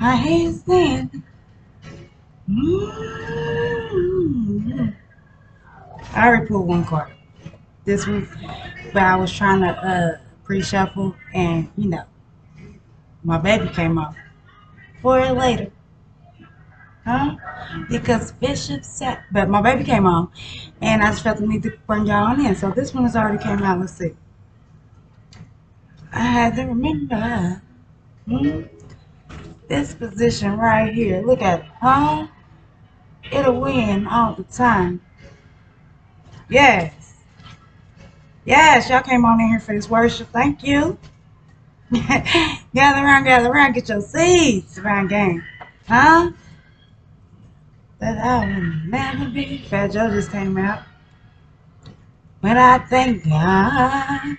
My hands then. I already pulled one card this week, but I was trying to pre-shuffle, and my baby came up for it later, huh? Because Bishop said, but my baby came on, and I just felt the need to bring y'all on in. So this one has already came out. Let's see. I had to remember this position right here. Look at it, huh? It'll win all the time. Yes. Yes, y'all came on in here for this worship. Thank you. Gather around, get your seeds around game. Huh? That I will never be. Fat Joe just came out. But I thank God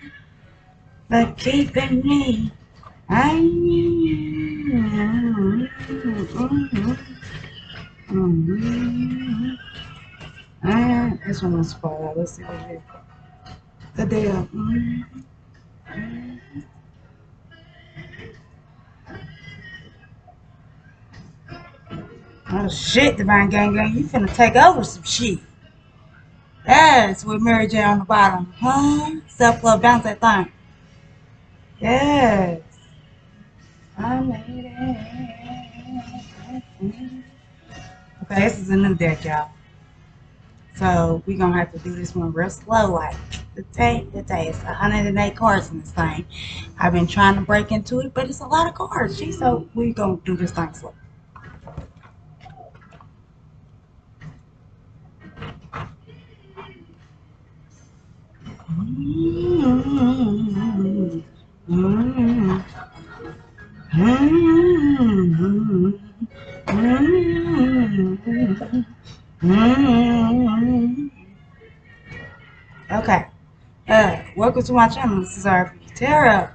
for keeping me. I this one was fall out. Let's see what it is. The deal. Oh shit, Divine Gang Gang, you finna take over some shit. Yes, with Mary J on the bottom. Huh? Self-love, bounce that thing. Yes. I made it. Okay, this is a new deck, y'all. So we gonna have to do this one real slow, like the tape. It's 108 cards in this thing. I've been trying to break into it, but it's a lot of cards, G. So we gonna do this thing slow. Okay. Welcome to my channel. This is RFUTAROT.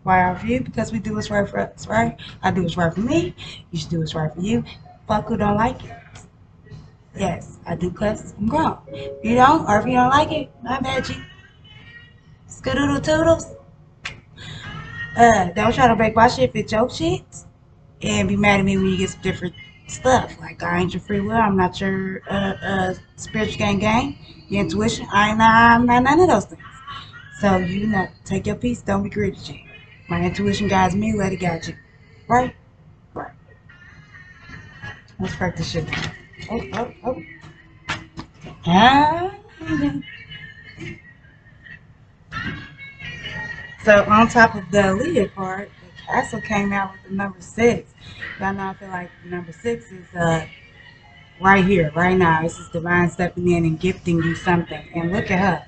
Why RFU? Because we do what's right for us, right? I do what's right for me. You should do what's right for you. Fuck who don't like it. Yes, I do cuss. I'm grown. If you don't, or if you don't like it, my bad, G. Skadoodle toodles. Don't try to break my shit if it's your shit. And be mad at me when you get some different stuff. Like, I ain't your free will. I'm not your spiritual gang. Your intuition. I'm not none of those things. So, take your piece. Don't be greedy, G. My intuition guides me. Let it guide you. Right? Right. Let's break this shit down. Oh. Ah. So on top of the Leah card, the Castle came out with the number 6. Y'all know I feel like the number 6 is right here, right now. This is divine stepping in and gifting you something. And look at her.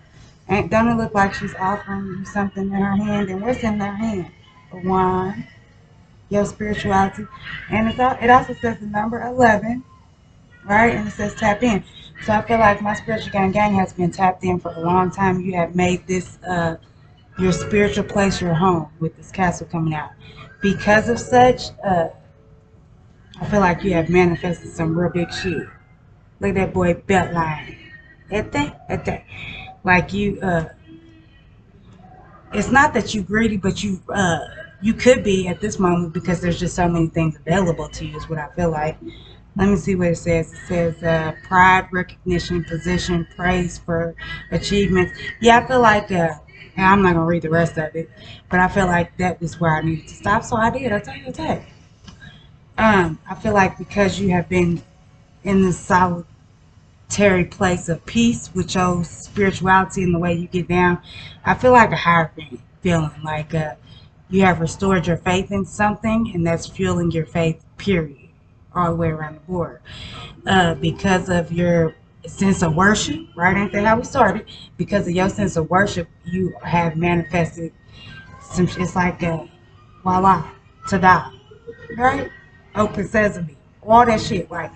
And don't it look like she's offering you something in her hand? And what's in her hand? A wand, your spirituality. And it also says the number 11, right? And it says tap in. So I feel like my spiritual gang has been tapped in for a long time. You have made this your spiritual place your home with this castle coming out. Because of such, I feel like you have manifested some real big shit. Look at that boy belt line. At that. Like it's not that you greedy, but you could be at this moment because there's just so many things available to you is what I feel like. Let me see what it says. It says pride, recognition, position, praise for achievements. Yeah, I feel like, and I'm not going to read the rest of it, but I feel like that was where I needed to stop, so I did. I tell you what. I feel like because you have been in this solitary place of peace with your spirituality and the way you get down, I feel like a higher feeling, like you have restored your faith in something, and that's fueling your faith, period, all the way around the board. Because of your sense of worship, right? Ain't that how we started? Because of your sense of worship, you have manifested some. It's like voila, ta-da, right? Open sesame, all that shit. Like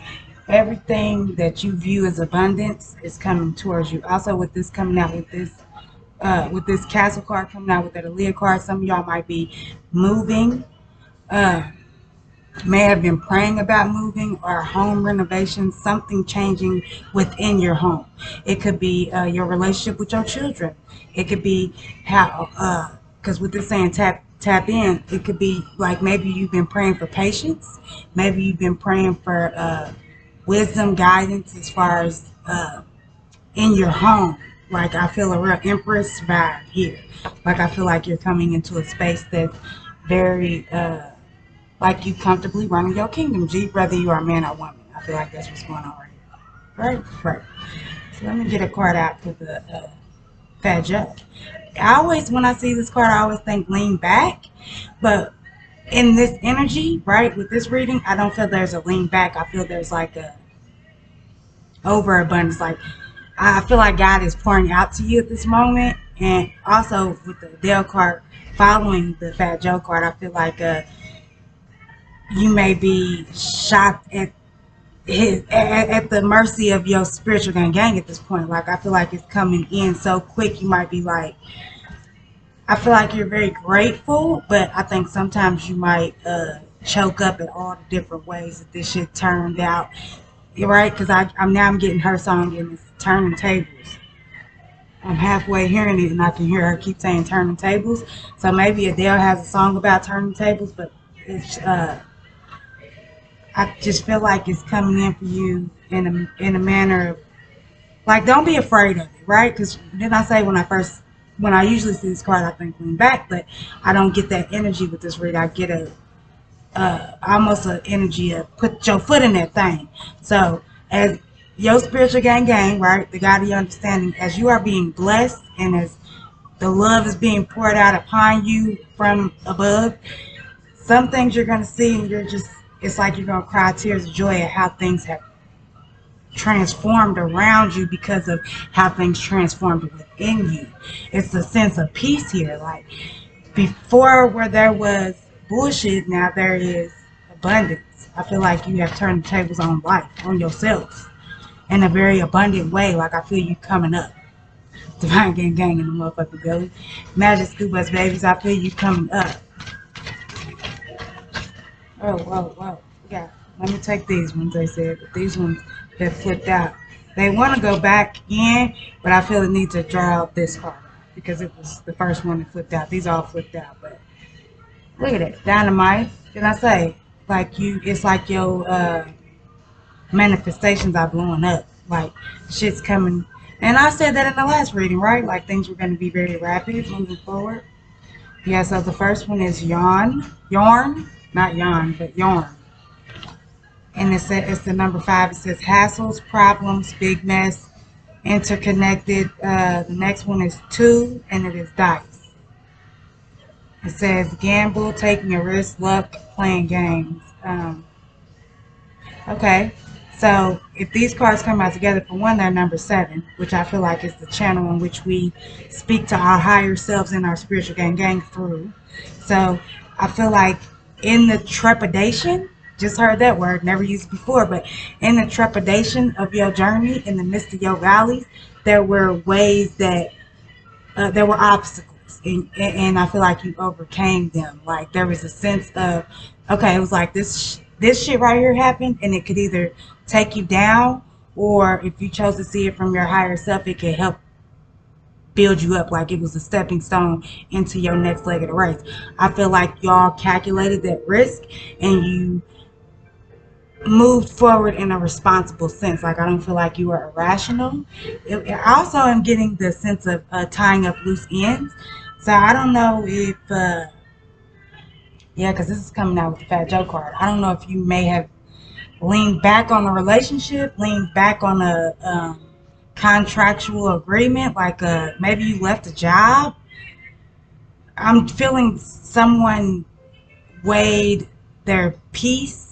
everything that you view as abundance is coming towards you. Also, with this coming out with this castle card coming out with that Aaliyah card, some of y'all might be moving. Uh, may have been praying about moving or home renovation, something changing within your home. It could be your relationship with your children. It could be how, because with this saying tap tap in. It could be like maybe you've been praying for patience. Maybe you've been praying for wisdom, guidance as far as in your home. Like I feel a real Empress vibe here. Like I feel like you're coming into a space that's very like you comfortably running your kingdom, G, whether you are a man or woman. I feel like that's what's going on right here. Right. So let me get a card out for the Fat Joe. I always, when I see this card, I always think lean back. But in this energy, right, with this reading, I don't feel there's a lean back. I feel there's like a overabundance. Like I feel like God is pouring out to you at this moment. And also with the Dale card following the Fat Joe card, I feel like you may be shocked at at the mercy of your spiritual gang at this point. Like I feel like it's coming in so quick. You might be like, I feel like you're very grateful, but I think sometimes you might choke up at all the different ways that this shit turned out. Right? Because I'm getting her song and it's turning tables. I'm halfway hearing it and I can hear her keep saying turning tables. So maybe Adele has a song about turning tables, but it's I just feel like it's coming in for you in a manner of like, don't be afraid of it, right? Because didn't I say when I usually see this card I think lean back, but I don't get that energy with this read. I get almost an energy of put your foot in that thing. So as your spiritual gang, right, the God of your understanding, as you are being blessed and as the love is being poured out upon you from above, some things you're going to see and it's like you're going to cry tears of joy at how things have transformed around you because of how things transformed within you. It's a sense of peace here. Like before where there was bullshit, now there is abundance. I feel like you have turned the tables on life, on yourself in a very abundant way. Like I feel you coming up. Divine gang in the motherfucking belly. Magik SkooBus babies, I feel you coming up. Oh, whoa. Yeah, let me take these ones, they said. But these ones that flipped out. They want to go back in, but I feel the need to draw out this card because it was the first one that flipped out. These all flipped out, but look at it. Dynamite. Did I say? Like it's like your manifestations are blowing up. Like shit's coming. And I said that in the last reading, right? Like things were going to be very rapid moving forward. Yeah, so the first one is yarn, not yawn, but yarn. And it's the number 5. It says hassles, problems, big mess, interconnected. The next one is 2, and it is dice. It says gamble, taking a risk, luck, playing games. Okay, so if these cards come out together, for one, they're number 7, which I feel like is the channel in which we speak to our higher selves and our spiritual gang through. So I feel like in the trepidation, just heard that word, never used it before, but in the trepidation of your journey, in the midst of your valleys, there were ways that there were obstacles, and I feel like you overcame them. Like there was a sense of, okay, it was like this shit right here happened, and it could either take you down, or if you chose to see it from your higher self, it could help build you up. Like it was a stepping stone into your next leg of the race. I feel like y'all calculated that risk, and you moved forward in a responsible sense. Like I don't feel like you were irrational. I also am getting the sense of tying up loose ends. So I don't know if yeah, because this is coming out with the Fat Joe card. I don't know if you may have leaned back on a relationship, leaned back on a contractual agreement, like maybe you left a job. I'm feeling someone weighed their peace.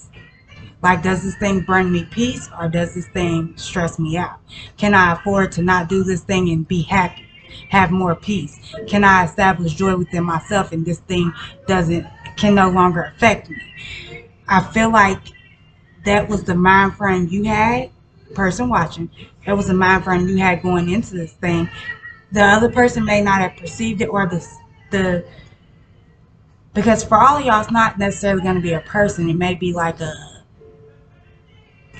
Like, does this thing bring me peace, or does this thing stress me out? Can I afford to not do this thing and be happy, have more peace? Can I establish joy within myself and this thing can no longer affect me? I feel like that was the mind frame you had, person watching. That was the mind frame you had going into this thing. The other person may not have perceived it, or the because for all of y'all, it's not necessarily going to be a person. It may be like a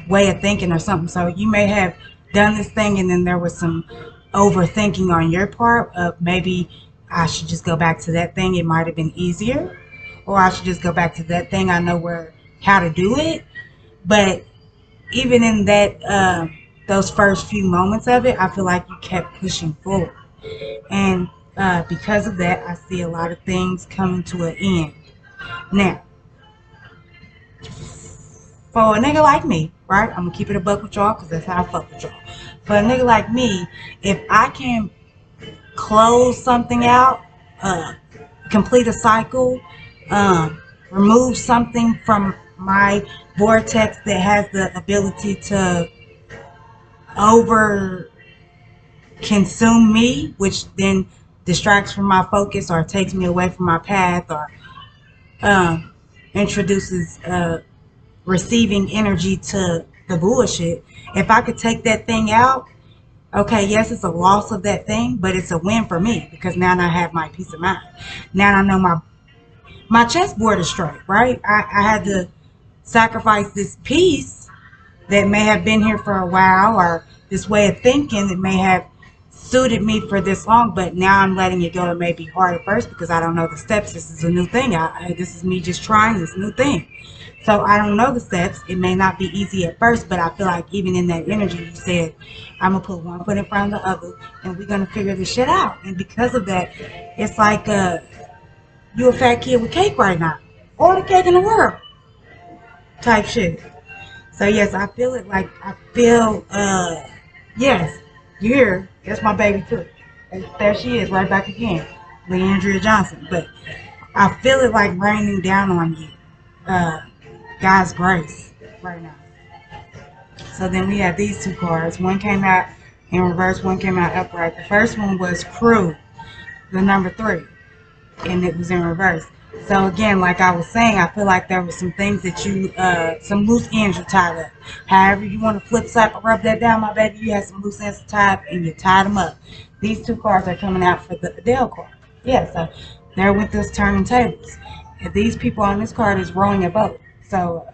way of thinking or something. So you may have done this thing and then there was some overthinking on your part of maybe I should just go back to that thing. It might have been easier. Or I should just go back to that thing. I know how to do it. But even in that, those first few moments of it, I feel like you kept pushing forward. And because of that, I see a lot of things coming to an end. Now, for a nigga like me, right? I'm gonna keep it a buck with y'all because that's how I fuck with y'all. For a nigga like me, if I can close something out, uh, complete a cycle, remove something from my vortex that has the ability to over consume me, which then distracts from my focus or takes me away from my path or um, introduces receiving energy to the bullshit. If I could take that thing out, okay, yes, it's a loss of that thing, but it's a win for me because now I have my peace of mind. Now I know my chessboard is straight, right? I had to sacrifice this piece that may have been here for a while or this way of thinking that may have suited me for this long, but now I'm letting it go. It may be hard at first because I don't know the steps. This is a new thing. This is me just trying this new thing. So I don't know the steps. It may not be easy at first, but I feel like even in that energy, you said, I'm going to put one foot in front of the other and we're going to figure this shit out. And because of that, it's like you a fat kid with cake right now. All the cake in the world type shit. So yes, I feel it like I feel yes, you hear, that's my baby too. And there she is, right back again, Leandria Johnson. But I feel it like raining down on you. God's grace right now. So then we have these two cards. One came out in reverse, one came out upright. The first one was crew, the number 3, and it was in reverse. So again, like I was saying, I feel like there were some things that you, some loose ends you tied up. However you want to flip, slap, or rub that down, my baby, you had some loose ends tied and you tied them up. These two cards are coming out for the Adele card. Yeah, so they're with us turning tables. And these people on this card is rowing a boat. So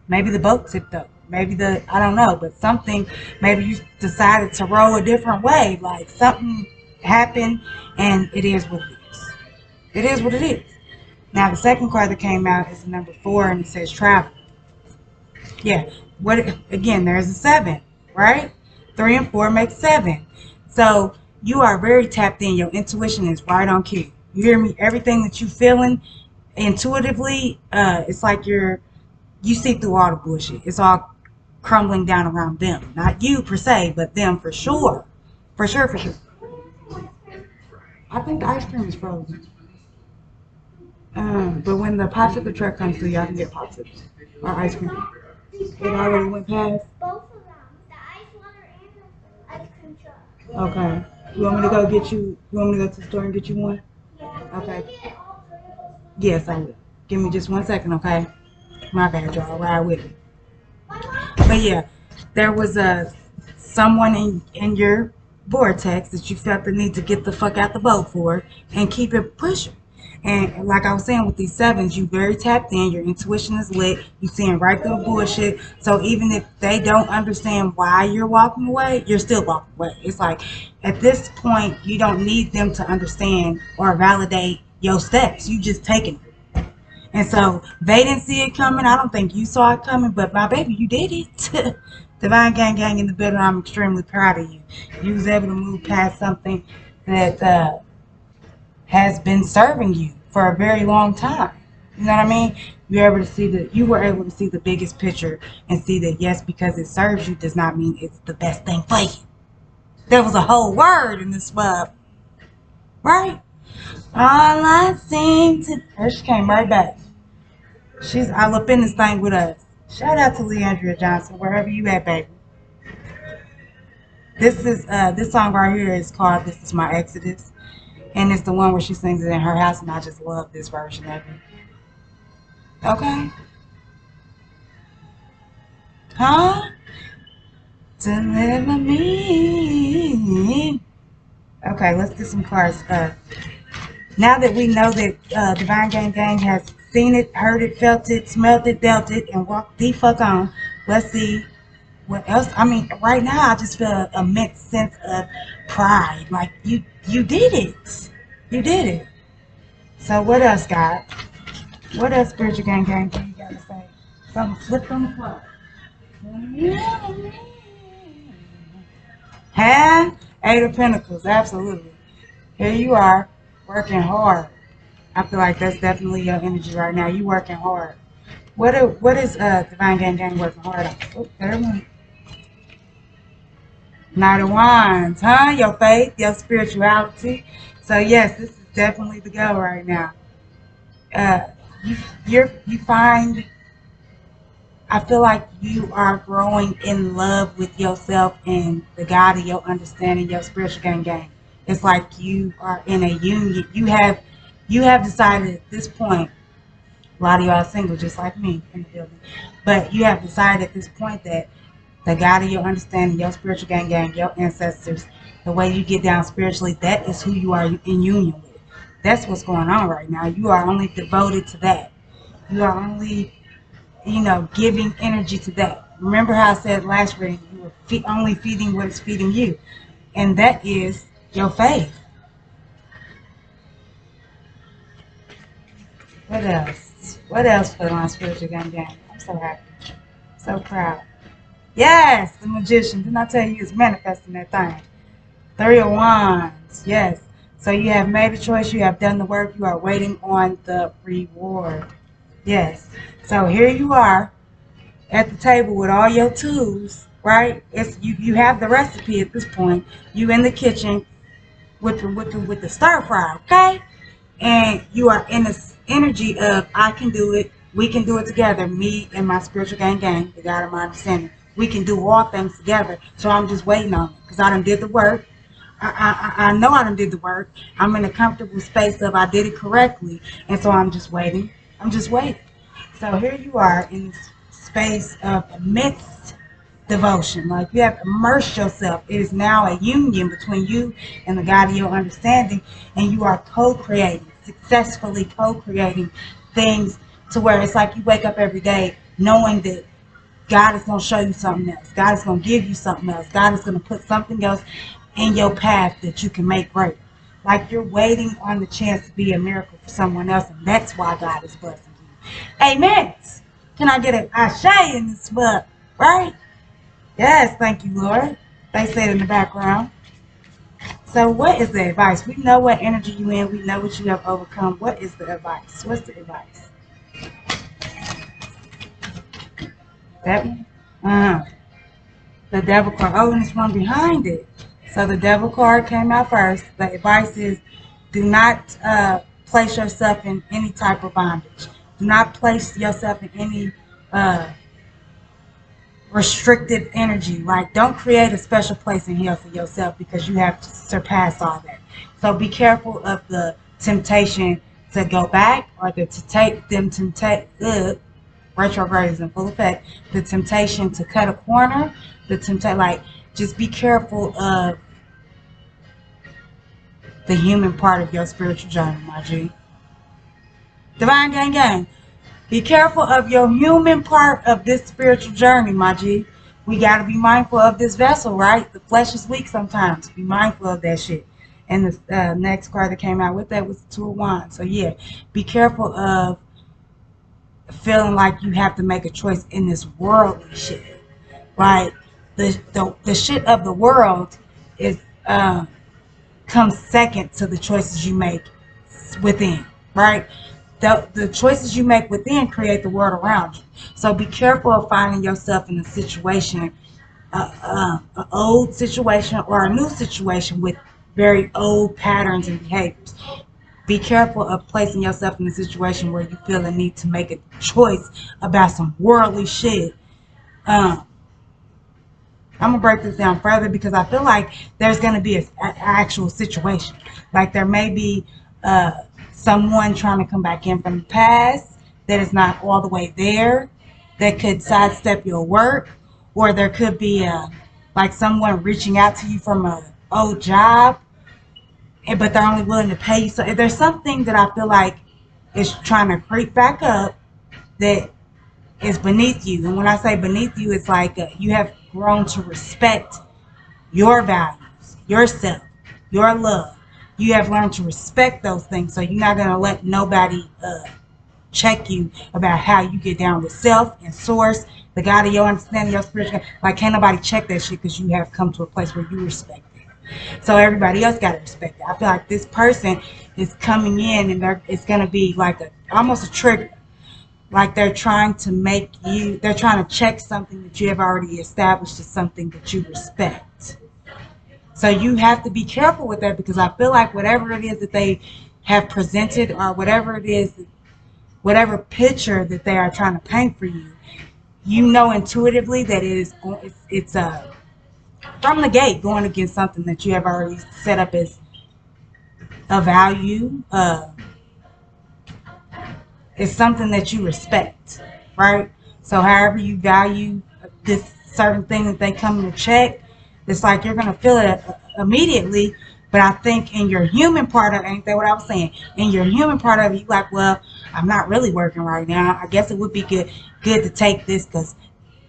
maybe the boat tipped up. Maybe I don't know, but something, maybe you decided to row a different way. Like something happened and it is what it is. It is what it is. Now, the second card that came out is the number 4, and it says travel. Yeah. Again, there's a 7, right? 3 and 4 make 7. So you are very tapped in. Your intuition is right on cue. You hear me? Everything that you feeling intuitively, it's like you see through all the bullshit. It's all crumbling down around them. Not you per se, but them for sure. For sure, for sure. I think the ice cream is frozen. But when the popsicle truck comes through, y'all can get popsicles or ice cream. It already went past? Both of them. The ice water and the ice cream truck. Okay. You want me to go get you, you want me to go to the store and get you one? Yeah. Okay. Yes, I will. Give me just 1 second, okay? My bad, y'all. Ride with me. But yeah, there was someone in your vortex that you felt the need to get the fuck out the boat for and keep it pushing. And like I was saying with these 7s, you very tapped in. Your intuition is lit. You seeing right through the bullshit. So even if they don't understand why you're walking away, you're still walking away. It's like at this point, you don't need them to understand or validate your steps. You just taking it. And so they didn't see it coming. I don't think you saw it coming, but my baby, you did it. Divine Gang Gang in the building. I'm extremely proud of you. You was able to move past something that has been serving you for a very long time. You know what I mean? You were able to see the biggest picture and see that yes, because it serves you does not mean it's the best thing for you. There was a whole word in this web, right? All I seem to, there she came right back. She's all up in this thing with us. Shout out to Leandria Johnson, wherever you at, baby. This song right here is called "This Is My Exodus." And it's the one where she sings it in her house, and I just love this version of it. Okay? Huh? Deliver me. Okay, let's do some cards. Now that we know that Divine Gang Gang has seen it, heard it, felt it, smelled it, dealt it, and walked the fuck on, let's see what else. I mean, right now I just feel an immense sense of pride. Like you did it. You did it. So what else, God? What else, spiritual gang, you gotta say? Something flipped on the floor. Huh? Eight of Pentacles, absolutely. Here you are, working hard. I feel like that's definitely your energy right now. You working hard. What is Divine Gang working hard on? Oh, there it went. Knight of Wands, huh? Your faith, your spirituality. So yes, this is definitely the go right now. Uh, you find. I feel like you are growing in love with yourself and the God of your understanding, your spiritual gang. It's like you are in a union. You have decided at this point. A lot of y'all are single, just like me in the building. But you have decided at this point that the God of your understanding, your spiritual gang, your ancestors, the way you get down spiritually, that is who you are in union with. That's what's going on right now. You are only devoted to that. You are only, giving energy to that. Remember how I said last reading, you were only feeding what is feeding you. And that is your faith. What else? What else for my spiritual gang? I'm so happy. So proud. Yes, the magician. Didn't I tell you it's manifesting that thing? Three of Wands. Yes. So you have made a choice. You have done the work. You are waiting on the reward. Yes. So here you are at the table with all your tools, right? It's you have the recipe at this point. You in the kitchen with the stir fry, okay? And you are in this energy of I can do it. We can do it together. Me and my spiritual gang, the God of my understanding. We can do all things together. So I'm just waiting on it because I done did the work. I know I done did the work. I'm in a comfortable space of I did it correctly, and so I'm just waiting. I'm just waiting. So here you are in this space of immense devotion. Like you have immersed yourself. It is now a union between you and the God of your understanding, and you are co-creating, successfully co-creating things to where it's like you wake up every day knowing that God is going to show you something else. God is going to give you something else. God is going to put something else in your path that you can make great. Like you're waiting on the chance to be a miracle for someone else, and that's why God is blessing you. Amen. Can I get an ashe in this book? Right? Yes, thank you, Lord. They said in the background. So what is the advice? We know what energy you in. We know what you have overcome. What is the advice? What's the advice? That one? Uh-huh. The devil card. Oh, and it's one behind it. So the devil card came out first. The advice is do not place yourself in any type of bondage. Do not place yourself in any restricted energy. Like, don't create a special place in hell for yourself because you have to surpass all that. So be careful of the temptation to go back or to take them to take retrograde is in full effect. The temptation to cut a corner, the temptation, like, just be careful of the human part of your spiritual journey, my G. Divine gang. Be careful of your human part of this spiritual journey, my G. We got to be mindful of this vessel, right? The flesh is weak sometimes. Be mindful of that shit. And the next card that came out with that was the Two of Wands. So, yeah, be careful of feeling like you have to make a choice in this worldly shit. Right? The shit of the world is comes second to the choices you make within, right? The choices you make within create the world around you. So be careful of finding yourself in a situation, an old situation or a new situation with very old patterns and behaviors. Be careful of placing yourself in a situation where you feel a need to make a choice about some worldly shit. Um, I'm gonna break this down further because I feel like there's gonna be an actual situation. Like there may be someone trying to come back in from the past that is not all the way there, that could sidestep your work, or there could be like someone reaching out to you from a old job, but they're only willing to pay you. So if there's something that I feel like is trying to creep back up that is beneath you. And when I say beneath you, it's like you have grown to respect your values, yourself, your love. You have learned to respect those things. So you're not going to let nobody check you about how you get down with self and source, the God of your understanding, your spiritual. Like, can't nobody check that shit because you have come to a place where you respect it. So everybody else got to respect it. I feel like this person is coming in and it's going to be like almost a trigger. Like they're trying to they're trying to check something that you have already established as something that you respect. So you have to be careful with that, because I feel like whatever it is that they have presented, or whatever it is, whatever picture that they are trying to paint for you, you know intuitively that it's from the gate going against something that you have already set up as a value. It's something that you respect, right? So however you value this certain thing that they come to check, it's like you're going to feel it immediately. But I think in your human part of it, ain't that what I was saying? In your human part of it, you're like, well, I'm not really working right now. I guess it would be good to take this, because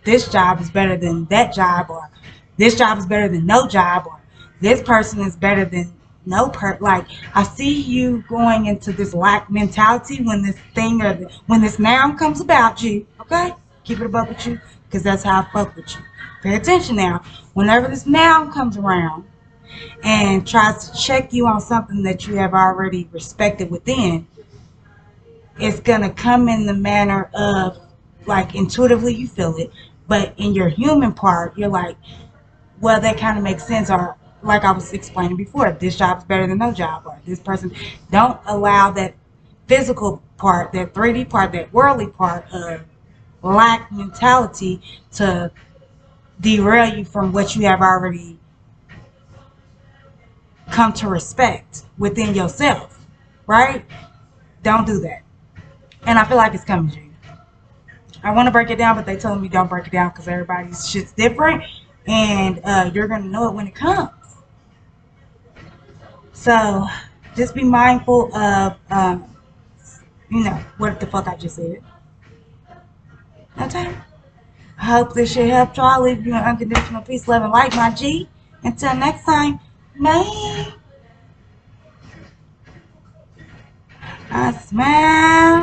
this job is better than that job, or this job is better than no job, or this person is better than like, I see you going into this lack mentality when this thing, or when this noun comes about you. Okay, keep it above with you, because that's how I fuck with you. Pay attention now. Whenever this noun comes around and tries to check you on something that you have already respected within, it's gonna come in the manner of, like, intuitively you feel it, but in your human part you're like, well, that kind of makes sense. Or like I was explaining before, this job is better than no job, or this person. Don't allow that physical part, that 3D part, that worldly part of lack mentality to derail you from what you have already come to respect within yourself, right? Don't do that. And I feel like it's coming to you. I want to break it down, but they telling me don't break it down because everybody's shit's different, and you're gonna know it when it comes. So just be mindful of, what the fuck I just said. Okay. I hope this shit helped y'all. I'll leave you in unconditional peace, love, and light, my G. Until next time, bye. I smile.